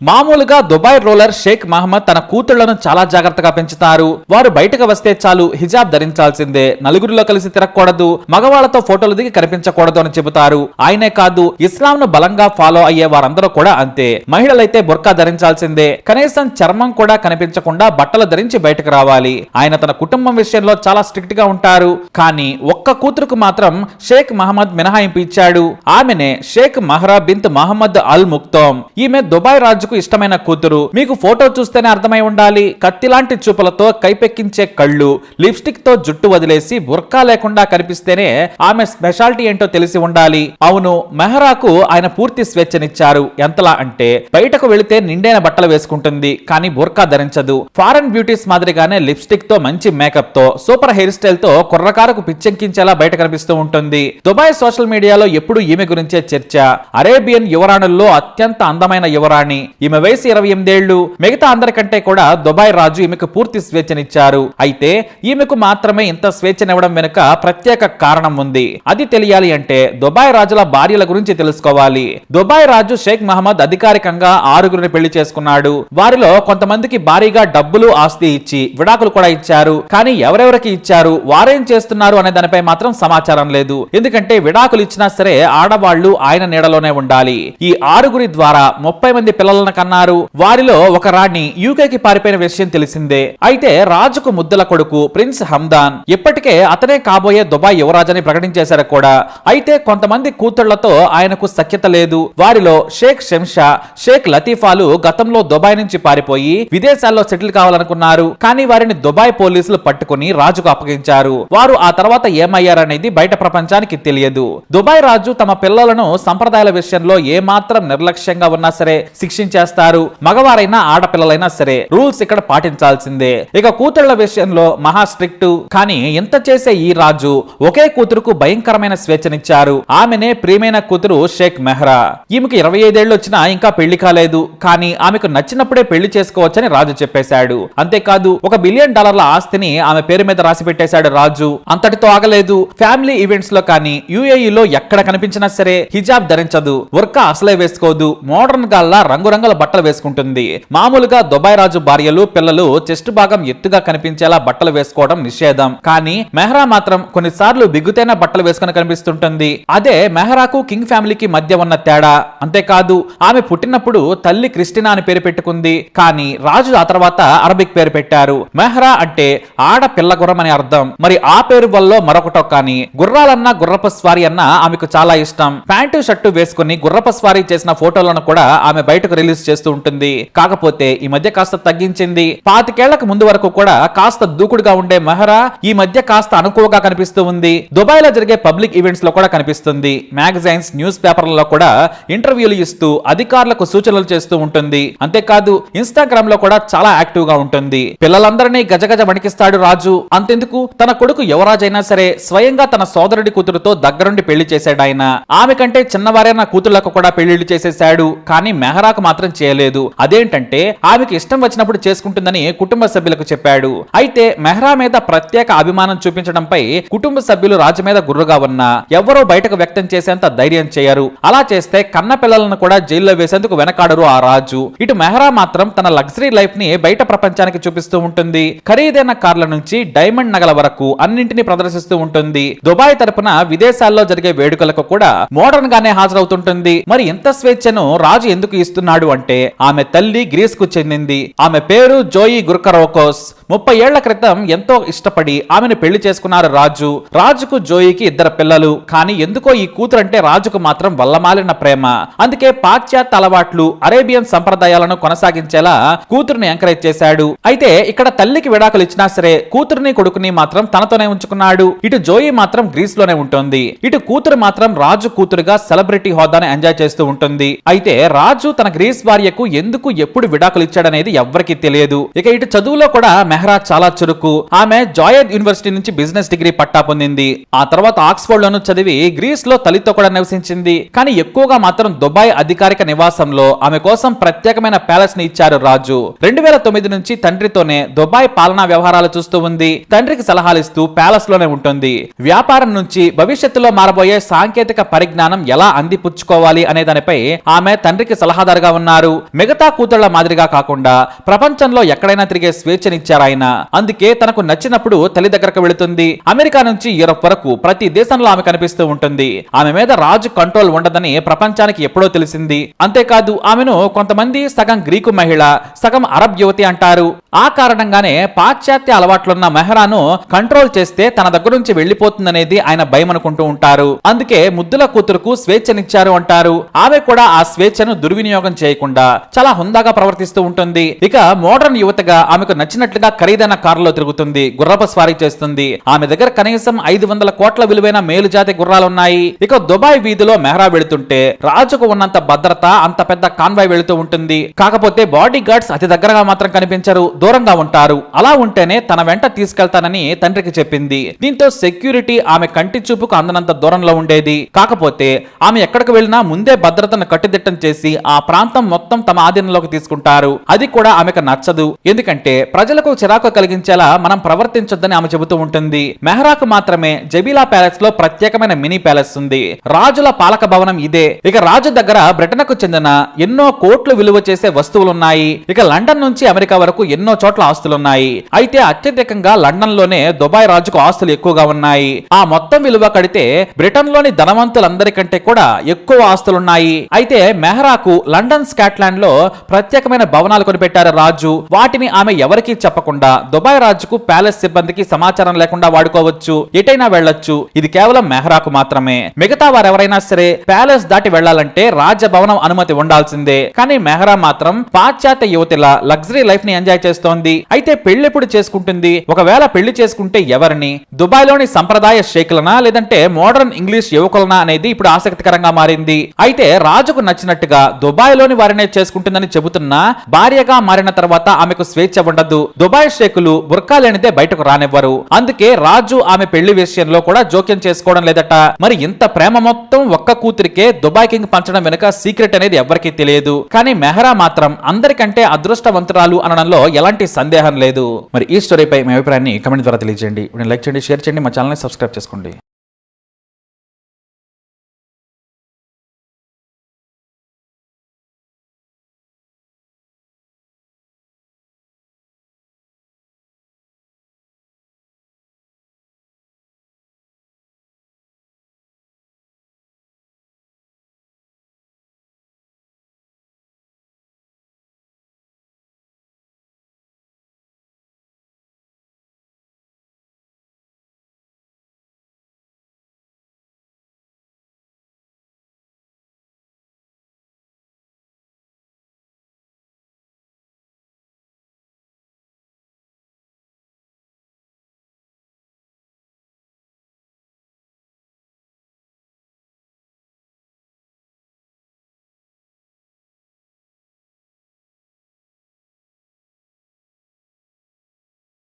మామూలుగా Dubai ruler Sheikh Mohammed తన కూతుళ్లను చాలా జాగ్రత్తగా పెంచుతారు. వారు బయటకు వస్తే చాలు హిజాబ్ ధరించాల్సిందే, నలుగురిలో కలిసి తిరగకూడదు, మగవాళ్లతో ఫోటోలు దిగి కనిపించకూడదు అని చెబుతారు. ఆయనే కాదు, ఇస్లాం ను బలంగా ఫాలో అయ్యే వారందరూ కూడా అంతే. మహిళలైతే బుర్కా ధరించాల్సిందే, కనీసం చర్మం కూడా కనిపించకుండా బట్టలు ధరించి బయటకు రావాలి. ఆయన తన కుటుంబం విషయంలో చాలా స్ట్రిక్ట్ గా ఉంటారు. కానీ ఒక్క కూతురుకు మాత్రం షేక్ మహమ్మద్ మినహాయింపు ఇచ్చాడు. ఆమెనే షేక్ మహ్రా బింత్ మహమ్మద్ అల్ ముక్తోమ్. ఈమె దుబాయ్ రాజుకు ఇష్టమైన కూతురు. మీకు ఫోటో చూస్తేనే అర్థమై ఉండాలి. కత్తిలాంటి చూపులతో కైపెక్కించే కళ్ళు, లిప్స్టిక్ తో జుట్టు వదిలేసి బుర్కా లేకుండా కనిపిస్తేనే ఆమె స్పెషాలిటీ ఏంటో తెలిసి ఉండాలి. అవును, మెహ్రాకు ఆయన పూర్తి స్వేచ్ఛనిచ్చారు. ఎంతలా అంటే బయటకు వెళితే నిండైన బట్టలు వేసుకుంటుంది, కానీ బుర్కా ధరించదు. ఫారెన్ బ్యూటీస్ మాదిరిగానే లిప్స్టిక్ తో, మంచి మేకప్ తో, సూపర్ హెయిర్ స్టైల్ తో కుర్రకారకు పిచ్చెక్కించేలా బయట కనిపిస్తూ ఉంటుంది. దుబాయ్ సోషల్ మీడియాలో ఎప్పుడు ఈమె గురించే చర్చ. అరేబియన్ యువరాణుల్లో అత్యంత అందమైన యువరాణి. ఈమె వయసు 28 ఏళ్లు. మిగతా అందరికంటే కూడా దుబాయ్ రాజు ఈమెకు పూర్తి స్వేచ్ఛనిచ్చారు. అయితే ఈమెకు మాత్రమే ఇంత స్వేచ్ఛనివ్వడం వెనుక ప్రత్యేక కారణం ఉంది. అది తెలియాలి అంటే దుబాయ్ రాజుల భార్యల గురించి తెలుసుకోవాలి. దుబాయ్ రాజు షేక్ మహమ్మద్ అధికారికంగా 6గురిని పెళ్లి చేసుకున్నాడు. వారిలో కొంతమందికి భారీగా డబ్బులు, ఆస్తి ఇచ్చి విడాకులు కూడా ఇచ్చారు. కానీ ఎవరెవరికి ఇచ్చారు, వారేం చేస్తున్నారు అనే దానిపై మాత్రం సమాచారం లేదు. ఎందుకంటే విడాకులు ఇచ్చినా సరే ఆడవాళ్లు ఆయన నీడలోనే ఉండాలి. ఈ 6గురి ద్వారా 30 మంది పిల్లలను కన్నారు. వారిలో ఒక రాణి యూకేకి పారిపోయిన విషయం తెలిసిందే. అయితే రాజుకు ముద్దుల కొడుకు ప్రిన్స్ హమ్దాన్ ఇప్పటికే అతనే కాబోయే దుబాయ్ యువరాజని ప్రకటించేశారు కూడా. అయితే కొంతమంది కూతుళ్లతో ఆయనకు సఖ్యత లేదు. వారిలో షేక్ షంషా, షేక్ లతీఫాలు గతంలో దుబాయ్ నుంచి పారిపోయి విదేశాల్లో సెటిల్ కావాలనుకున్నారు. కానీ వారిని దుబాయ్ పోలీసులు పట్టుకుని రాజుకు అప్పగించారు. వారు ఆ తర్వాత ఏమయ్యారనేది బయట ప్రపంచానికి తెలియదు. దుబాయ్ రాజు తమ పిల్లలను సంప్రదాయాల విషయంలో ఏమాత్రం నిర్లక్ష్యంగా ఉన్నా సరే శిక్షించేస్తారు. మగవారైనా ఆడపిల్లలైనా సరే రూల్స్ ఇక్కడ పాటించాల్సిందే. ఇక కూతుళ్ల విషయంలో మహా స్ట్రిక్ట్. కానీ ఇంత చేసే ఈ రాజు ఒకే కూతురుకు భయంకరమైన స్వేచ్ఛనిచ్చారు. ఆమెనే ప్రియమైన కూతురు షేక్ మెహ్రా. ఈమెకు 25 ఏళ్లు వచ్చినా ఇంకా పెళ్లి కాలేదు. కానీ ఆమెకు నచ్చినప్పుడే పెళ్లి చేసుకోవచ్చని రాజు చెప్పేశాడు. అంతేకాదు, $1 బిలియన్ ఆస్తిని ఆమె పేరు మీద రాసి పెట్టేశాడు రాజు. అంతటితో ఆగలేదు. ఫ్యామిలీ ఈవెంట్స్ లో కానీ యుఏఈలో ఎక్కడ కనిపించినా సరే హిజాబ్ ధరించదు, బుర్కా అసలే వేసుకోదు. మోడర్న్ గాల్లా రంగురంగుల బట్టలు వేసుకుంటుంది. మామూలుగా దుబాయ్ రాజు భార్యలు, పిల్లలు చెస్ట్ భాగం ఎత్తుగా కనిపించేలా బట్టలు వేసుకోవడం నిషేధం. కానీ మెహ్రా మాత్రం కొన్నిసార్లు బిగుతైన బట్టలు వేసుకుని కనిపిస్తుంటుంది. అదే మెహ్రాకు కింగ్ ఫ్యామిలీకి మధ్య ఉన్న తేడా. అంతేకాదు, ఆమె పుట్టినప్పుడు తల్లి క్రిస్టినా అని పేరు పెట్టుకుంది. కానీ రాజు ఆ తర్వాత అరబిక్ పేరు పెట్టారు. మెహ్రా అంటే ఆడ పిల్ల గుర్రం అని అర్థం. మరి ఆ పేరు వల్ల మరొకటో కానీ గుర్రాలన్నా, గుర్రపు స్వారీ అన్నా ఆమెకు చాలా ఇష్టం. ప్యాంటు షర్టు వేసుకుని గుర్రపు స్వారీ చేసిన ఫోటోలను కూడా ఆమె బయటకు రిలీజ్ చేస్తూ ఉంటుంది. కాకపోతే ఈ మధ్య కాస్త తగ్గించింది. 25 ఏళ్లకు ముందు వరకు కూడా కాస్త దూకుడుగా ఉండే మెహ్రా ఈ మధ్య కాస్త అనుకువగా కనిపిస్తూ ఉంది. దుబాయ్ లో జరిగే పబ్లిక్ ఈవెంట్స్ లో కూడా కనిపిస్తుంది. మ్యాగజైన్స్, న్యూస్ పేపర్లలో కూడా ఇంటర్వ్యూలు ఇస్తూ అధికారులకు సూచనలు చేస్తూ ఉంటుంది. అంతేకాదు, ఇన్స్టాగ్రామ్ లో కూడా చాలా యాక్టివ్ గా ఉంటుంది. పిల్లలందరినీ గజగజ వణికిస్తాడు రాజు. అంతెందుకు, తన కొడుకు యువరాజైనా సరే స్వయంగా తన సోదరుడి కూతురుతో దగ్గరుండి పెళ్లి చేశాడు ఆయన. ఆమె కంటే చిన్నవారైన కూతుళ్లకు కూడా పెళ్లిళ్లు చేసేశాడు. కానీ మెహ్రాకు మాత్రం చేయలేదు. అదేంటంటే ఆమెకి ఇష్టం వచ్చినప్పుడు చేసుకుంటుందని కుటుంబ సభ్యులకు చెప్పాడు. అయితే మెహ్రా మీద ప్రత్యేక అభిమానం చూపించడంపై కుటుంబ సభ్యులు రాజు మీద గుర్రుగా ఉన్నా ఎవరో బయటకు వ్యక్తం చేసేంత ధైర్యం చేయరు. అలా చేస్తే కన్న పిల్లలను కూడా జైల్లో వేసేందుకు వెనకాడరు ఆ రాజు. ఇటు మెహ్రా మాత్రం తన లగ్జరీ లైఫ్ ని బయట ప్రపంచానికి చూపిస్తూ ఉంటుంది. ఖరీదైన కార్ల నుంచి డైమండ్ నగల వరకు అన్నింటినీ ప్రదర్శిస్తూ ఉంటుంది. దుబాయ్ తరపున విదేశాల్లో జరిగే వేడుకలకు కూడా మోడర్న్ గానే హాజరవుతుంటుంది. మరి ఇంత స్వేచ్ఛను రాజు ఎందుకు ఇస్తున్నాడు అంటే ఆమె తల్లి గ్రీస్ కు చెందింది. ఆమె పేరు జోయి గుర్కరోకోస్. 30 ఏళ్ల క్రితం ఎంతో ఇష్టపడి ఆమెను పెళ్లి చేసుకున్నారు రాజు. రాజుకు జోయికి 2 పిల్లలు. కానీ ఎందుకో ఈ కూతురంటే రాజుకు మాత్రం వల్లమాలిన ప్రేమ. అందుకే పాశ్చాత్య అలవాట్లు, అరేబియన్ సంప్రదాయాలను కొనసాగించేలా కూతురుని ఎంకరేజ్ చేశాడు. అయితే ఇక్కడ తల్లికి విడాకులు ఇచ్చినా సరే కూతురుని, కొడుకుని మాత్రం తనతోనే ఉంచుకున్నాడు. ఇటు జోయి మాత్రం గ్రీస్ లోనే ఉంటుంది. ఇటు కూతురు మాత్రం రాజు కూతురుగా సెలబ్రిటీ హోదాను ఎంజాయ్ చేస్తూ ఉంటుంది. అయితే రాజు తన గ్రీస్ భార్యకు ఎందుకు, ఎప్పుడు విడాకులు ఇచ్చాడనేది ఎవ్వరికీ తెలియదు. ఇక ఇటు చదువులో కూడా మెహ్రా చాలా చురుకు. ఆమె జాయద్ యూనివర్సిటీ నుంచి బిజినెస్ డిగ్రీ పట్టా పొందింది. ఆ తర్వాత ఆక్స్ఫర్డ్ లోను చదివి గ్రీస్ లో తల్లితో కూడా నివసించింది. కానీ ఎక్కువగా మాత్రం దుబాయ్ అధికారిక నివాసంలో ఆమె కోసం ప్రత్యేకమైన ప్యాలెస్ ని ఇచ్చారు రాజు. 2009 నుంచి తండ్రితోనే దుబాయ్ పాలనా వ్యవహారాలు చూస్తూ ఉంది. తండ్రికి సలహాలు ఇస్తూ ప్యాలెస్ లోనే ఉంటుంది. వ్యాపారం నుంచి భవిష్యత్తులో మారబోయే సాంకేతిక పరిజ్ఞానం ఎలా అందిపుచ్చుకోవాలి అనే దానిపై ఆమె తండ్రికి సలహాదారుగా ఉన్నారు. అన్నారు. మిగతా కూతుళ్ల మాదిరిగా కాకుండా ప్రపంచంలో ఎక్కడైనా తిరిగే స్వేచ్ఛనిచ్చారు ఆయన. అందుకే తనకు నచ్చినప్పుడు తల్లి దగ్గరకు వెళుతుంది. అమెరికా నుంచి యూరప్ వరకు ప్రతి దేశంలో ఆమె కనిపిస్తూ ఉంటుంది. ఆమె మీద రాజు కంట్రోల్ ఉండదని ప్రపంచానికి ఎప్పుడో తెలిసింది. అంతేకాదు ఆమెను కొంతమంది సగం గ్రీకు మహిళ, సగం అరబ్ యువతి అంటారు. ఆ కారణంగానే పాశ్చాత్య అలవాట్లున్న మెహరాను కంట్రోల్ చేస్తే తన దగ్గర నుంచి వెళ్లిపోతుందనేది ఆయన భయం అనుకుంటూ ఉంటారు. అందుకే ముద్దుల కూతురుకు స్వేచ్ఛనిచ్చారు అంటారు. ఆమె కూడా ఆ స్వేచ్ఛను దుర్వినియోగం చేయకుండా చాలా హుందాగా ప్రవర్తిస్తూ ఉంటుంది. ఇక మోడర్న్ యువతగా ఆమెకు నచ్చినట్లుగా ఖరీదైన కారులో తిరుగుతుంది, గుర్రపు స్వారీ చేస్తుంది. ఆమె దగ్గర కనీసం 500 కోట్ల విలువైన మేలుజాతి గుర్రాలున్నాయి. ఇక దుబాయ్ వీధిలో మెహరా వెళుతుంటే రాజుకు ఉన్నంత భద్రత అంత పెద్ద కాన్వాయ్ వెళుతూ ఉంటుంది. కాకపోతే బాడీ గార్డ్స్ అతి దగ్గరగా మాత్రం కనిపించరు, దూరంగా ఉంటారు. అలా ఉంటేనే తన వెంట తీసుకెళ్తానని తండ్రికి చెప్పింది. దీంతో సెక్యూరిటీ ఆమె కంటి చూపుకు అందనంత దూరంలో ఉండేది. కాకపోతే ఆమె ఎక్కడికి వెళ్ళినా ముందే భద్రతను కట్టుదిట్టం చేసి ఆ ప్రాంతం మొత్తం తమ ఆధీనంలోకి తీసుకుంటారు. అది కూడా ఆమెకు నచ్చదు. ఎందుకంటే ప్రజలకు చిరాకు కలిగించేలా మనం ప్రవర్తించొద్దని ఆమె చెబుతూ ఉంటుంది. మెహరాకు మాత్రమే జబీలా ప్యాలెస్ లో ప్రత్యేకమైన మినీ ప్యాలెస్ ఉంది. రాజుల పాలక భవనం ఇదే. ఇక రాజు దగ్గర బ్రిటన్ కు చెందిన ఎన్నో కోట్లు విలువ చేసే వస్తువులున్నాయి. ఇక లండన్ నుంచి అమెరికా వరకు ఎన్నో చోట్ల ఆస్తులున్నాయి. అయితే అత్యధికంగా లండన్ లోనే దుబాయ్ రాజుకు ఆస్తులు ఎక్కువగా ఉన్నాయి. ఆ మొత్తం విలువ కడితే బ్రిటన్ లోని ధనవంతులందరికంటే కూడా ఎక్కువ ఆస్తులున్నాయి. అయితే మెహరాకు లండన్, స్కాట్లాండ్ లో ప్రత్యేకమైన భవనాలు కొనిపెట్టారు రాజు. వాటిని ఆమె ఎవరికీ చెప్పకుండా దుబాయ్ రాజుకు ప్యాలెస్ సిబ్బందికి సమాచారం లేకుండా వాడుకోవచ్చు, ఎటైనా వెళ్ళొచ్చు. ఇది కేవలం మెహరాకు మాత్రమే. మిగతా వారెవరైనా సరే ప్యాలెస్ దాటి వెళ్లాలంటే రాజభవనం అనుమతి ఉండాల్సిందే. కానీ మెహరా మాత్రం పాశ్చాత్య యువతిలా లగ్జరీ లైఫ్ ని ఎంజాయ్ చేస్తోంది. అయితే పెళ్లిప్పుడు చేసుకుంటుంది? ఒకవేళ పెళ్లి చేసుకుంటే ఎవరిని? దుబాయ్ లోని సంప్రదాయ షేకులనా లేదంటే మోడర్న్ ఇంగ్లీష్ యువకులనా అనేది ఇప్పుడు ఆసక్తికరంగా మారింది. అయితే రాజుకు నచ్చినట్టుగా దుబాయ్ లోని వారినే చేసుకుంటుందని చెబుతున్నా భార్యగా మారిన తర్వాత ఆమెకు స్వేచ్ఛ ఉండదు. దుబాయ్ షేకులు బుర్కా లేనిదే బయటకు రానివ్వరు. అందుకే రాజు ఆమె పెళ్లి విషయంలో కూడా జోక్యం చేసుకోవడం లేదట. మరి ఇంత ప్రేమ మొత్తం ఒక్క కూతురికే దుబాయ్ కింగ్ పంచడం వెనుక సీక్రెట్ అనేది ఎవరికీ తెలియదు. కానీ మెహరా మాత్రం అందరికంటే అదృష్టవంతురాలు అనడంలో ఎలాంటి సందేహం లేదు. మరి ఈ స్టోరీపై మీ అభిప్రాయాన్ని కమెంట్ ద్వారా తెలియజేయండి. లైక్ చేయండి, షేర్ చేయండి, మా ఛానల్ ని సబ్స్క్రైబ్ చేసుకోండి.